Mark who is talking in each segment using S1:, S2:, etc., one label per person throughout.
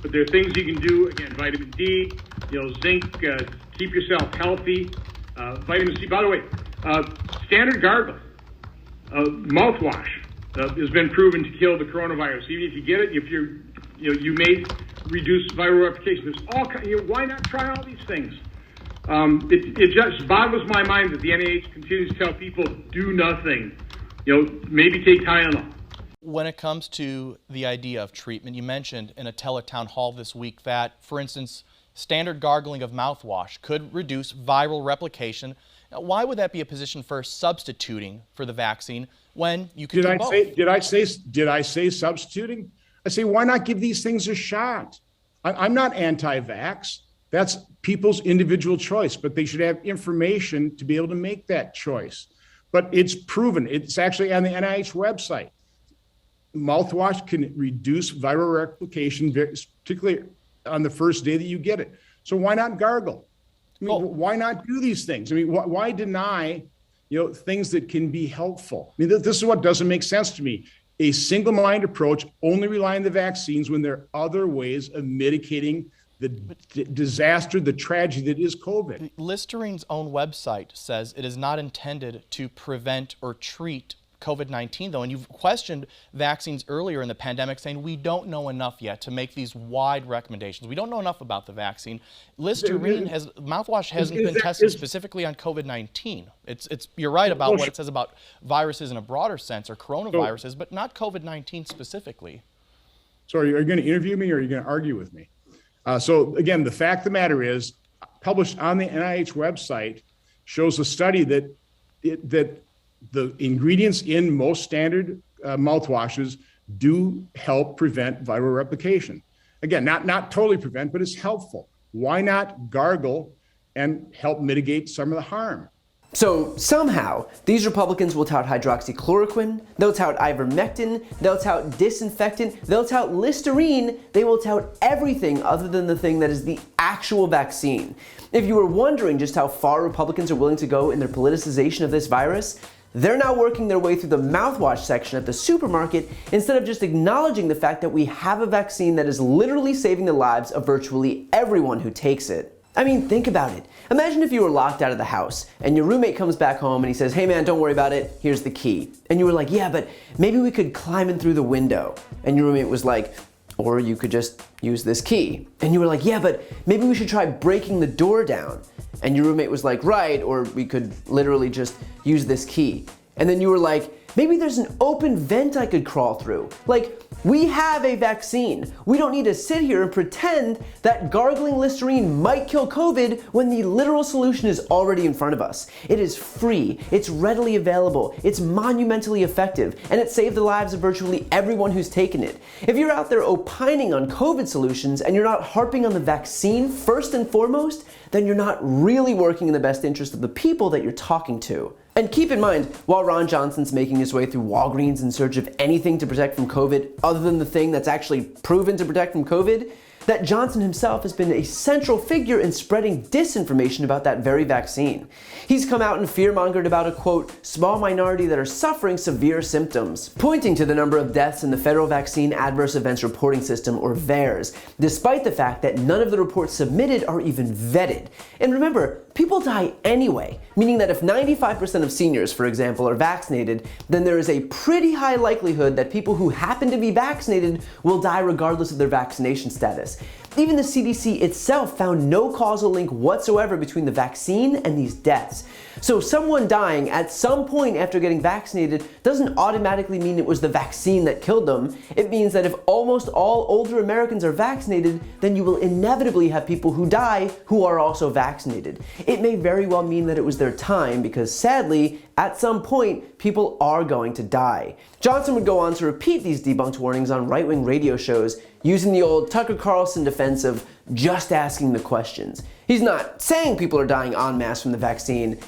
S1: but there are things you can do. Again, vitamin D, zinc, keep yourself healthy. Vitamin C. By the way, standard gargle, mouthwash has been proven to kill the coronavirus. Even if you get it, you may reduce viral replication. There's all why not try all these things? It just boggles my mind that the NIH continues to tell people do nothing. Maybe take Tylenol.
S2: When it comes to the idea of treatment, you mentioned in a teletown hall this week that, for instance, standard gargling of mouthwash could reduce viral replication. Now, why would that be a position for substituting for the vaccine when you can do both?
S3: Did I say substituting? I say, why not give these things a shot? I'm not anti-vax. That's people's individual choice, but they should have information to be able to make that choice. But it's proven. It's actually on the NIH website. Mouthwash can reduce viral replication, particularly on the first day that you get it. So why not gargle? Why not do these things? Why deny, things that can be helpful? This is what doesn't make sense to me. A single-minded approach, only relying on the vaccines when there are other ways of mitigating the disaster, the tragedy that is COVID.
S2: Listerine's own website says it is not intended to prevent or treat COVID-19, though, and you've questioned vaccines earlier in the pandemic, saying we don't know enough yet to make these wide recommendations. We don't know enough about the vaccine. Listerine mouthwash hasn't been tested specifically on COVID-19. You're right about what it says about viruses in a broader sense, or coronaviruses, but not COVID-19 specifically.
S3: So are you going to interview me, or are you going to argue with me? So again, the fact of the matter is, published on the NIH website shows a study that the ingredients in most standard mouthwashes do help prevent viral replication. Again, not totally prevent, but it's helpful. Why not gargle and help mitigate some of the harm?
S4: So somehow, these Republicans will tout hydroxychloroquine, they'll tout ivermectin, they'll tout disinfectant, they'll tout Listerine, they will tout everything other than the thing that is the actual vaccine. If you were wondering just how far Republicans are willing to go in their politicization of this virus, they're now working their way through the mouthwash section at the supermarket instead of just acknowledging the fact that we have a vaccine that is literally saving the lives of virtually everyone who takes it. Think about it. Imagine if you were locked out of the house and your roommate comes back home and he says, hey man, don't worry about it, here's the key. And you were like, yeah, but maybe we could climb in through the window. And your roommate was like, or you could just use this key. And you were like, yeah, but maybe we should try breaking the door down. And your roommate was like, right, or we could literally just use this key. And then you were like, maybe there's an open vent I could crawl through. We have a vaccine. We don't need to sit here and pretend that gargling Listerine might kill COVID when the literal solution is already in front of us. It is free, it's readily available, it's monumentally effective, and it saved the lives of virtually everyone who's taken it. If you're out there opining on COVID solutions and you're not harping on the vaccine first and foremost, then you're not really working in the best interest of the people that you're talking to. And keep in mind, while Ron Johnson's making his way through Walgreens in search of anything to protect from COVID other than the thing that's actually proven to protect from COVID, that Johnson himself has been a central figure in spreading disinformation about that very vaccine. He's come out and fear-mongered about a, quote, small minority that are suffering severe symptoms, pointing to the number of deaths in the Federal Vaccine Adverse Events Reporting System, or VAERS, despite the fact that none of the reports submitted are even vetted. And remember, people die anyway, meaning that if 95% of seniors, for example, are vaccinated, then there is a pretty high likelihood that people who happen to be vaccinated will die regardless of their vaccination status. Even the CDC itself found no causal link whatsoever between the vaccine and these deaths. So someone dying at some point after getting vaccinated doesn't automatically mean it was the vaccine that killed them. It means that if almost all older Americans are vaccinated, then you will inevitably have people who die who are also vaccinated. It may very well mean that it was their time because sadly, at some point, people are going to die. Johnson would go on to repeat these debunked warnings on right-wing radio shows using the old Tucker Carlson defense of just asking the questions. He's not saying people are dying en masse from the vaccine,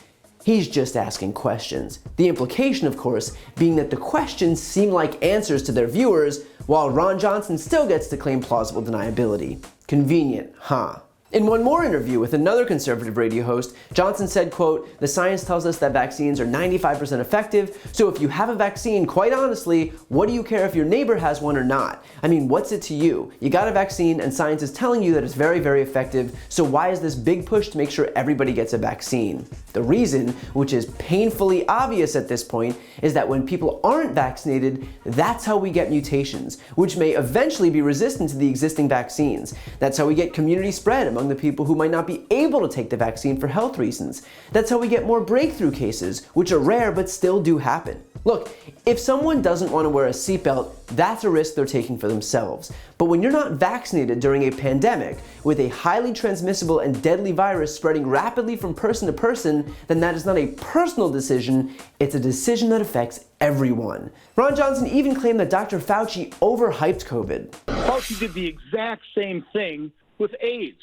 S4: he's just asking questions. The implication, of course, being that the questions seem like answers to their viewers, while Ron Johnson still gets to claim plausible deniability. Convenient, huh? In one more interview with another conservative radio host, Johnson said, quote, "The science tells us that vaccines are 95% effective, so if you have a vaccine, quite honestly, what do you care if your neighbor has one or not? I mean, what's it to you? You got a vaccine and science is telling you that it's very, very effective, so why is this big push to make sure everybody gets a vaccine?" The reason, which is painfully obvious at this point, is that when people aren't vaccinated, that's how we get mutations, which may eventually be resistant to the existing vaccines. That's how we get community spread among the people who might not be able to take the vaccine for health reasons. That's how we get more breakthrough cases, which are rare but still do happen. Look, if someone doesn't want to wear a seatbelt, that's a risk they're taking for themselves. But when you're not vaccinated during a pandemic with a highly transmissible and deadly virus spreading rapidly from person to person, then that is not a personal decision, it's a decision that affects everyone. Ron Johnson even claimed that Dr. Fauci overhyped COVID.
S5: Fauci did the exact same thing with AIDS.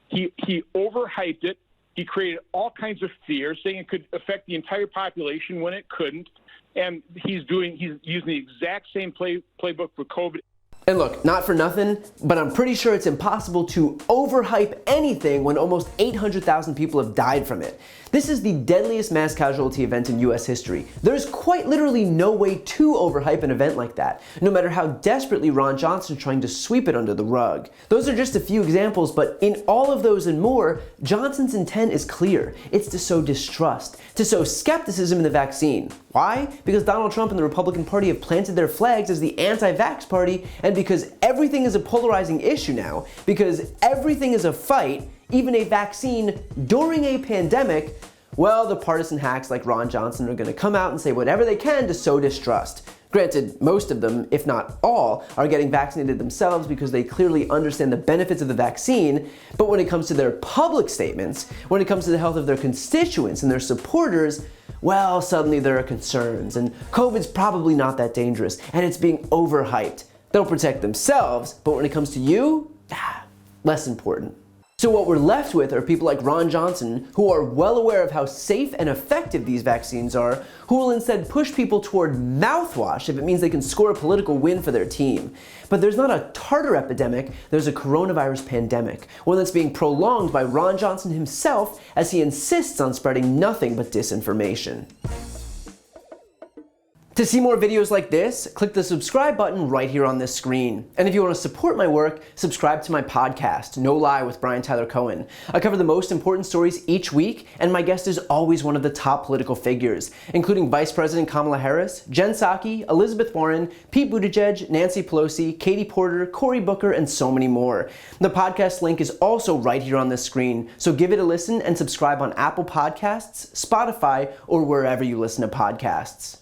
S5: He overhyped it. He created all kinds of fear, saying it could affect the entire population when it couldn't. And he's using the exact same playbook for COVID.
S4: And look, not for nothing, but I'm pretty sure it's impossible to overhype anything when almost 800,000 people have died from it. This is the deadliest mass casualty event in US history. There's quite literally no way to overhype an event like that, no matter how desperately Ron Johnson is trying to sweep it under the rug. Those are just a few examples, but in all of those and more, Johnson's intent is clear. It's to sow distrust, to sow skepticism in the vaccine. Why? Because Donald Trump and the Republican Party have planted their flags as the anti-vax party, and because everything is a polarizing issue now, because everything is a fight, even a vaccine during a pandemic, well, the partisan hacks like Ron Johnson are going to come out and say whatever they can to sow distrust. Granted, most of them, if not all, are getting vaccinated themselves because they clearly understand the benefits of the vaccine, but when it comes to their public statements, when it comes to the health of their constituents and their supporters, well, suddenly there are concerns, and COVID's probably not that dangerous, and it's being overhyped. They'll protect themselves, but when it comes to you, less important. So what we're left with are people like Ron Johnson, who are well aware of how safe and effective these vaccines are, who will instead push people toward mouthwash if it means they can score a political win for their team. But there's not a tartar epidemic, there's a coronavirus pandemic, one that's being prolonged by Ron Johnson himself as he insists on spreading nothing but disinformation. To see more videos like this, click the subscribe button right here on this screen. And if you want to support my work, subscribe to my podcast, No Lie with Brian Tyler Cohen. I cover the most important stories each week, and my guest is always one of the top political figures, including Vice President Kamala Harris, Jen Psaki, Elizabeth Warren, Pete Buttigieg, Nancy Pelosi, Katie Porter, Cory Booker, and so many more. The podcast link is also right here on this screen, so give it a listen and subscribe on Apple Podcasts, Spotify, or wherever you listen to podcasts.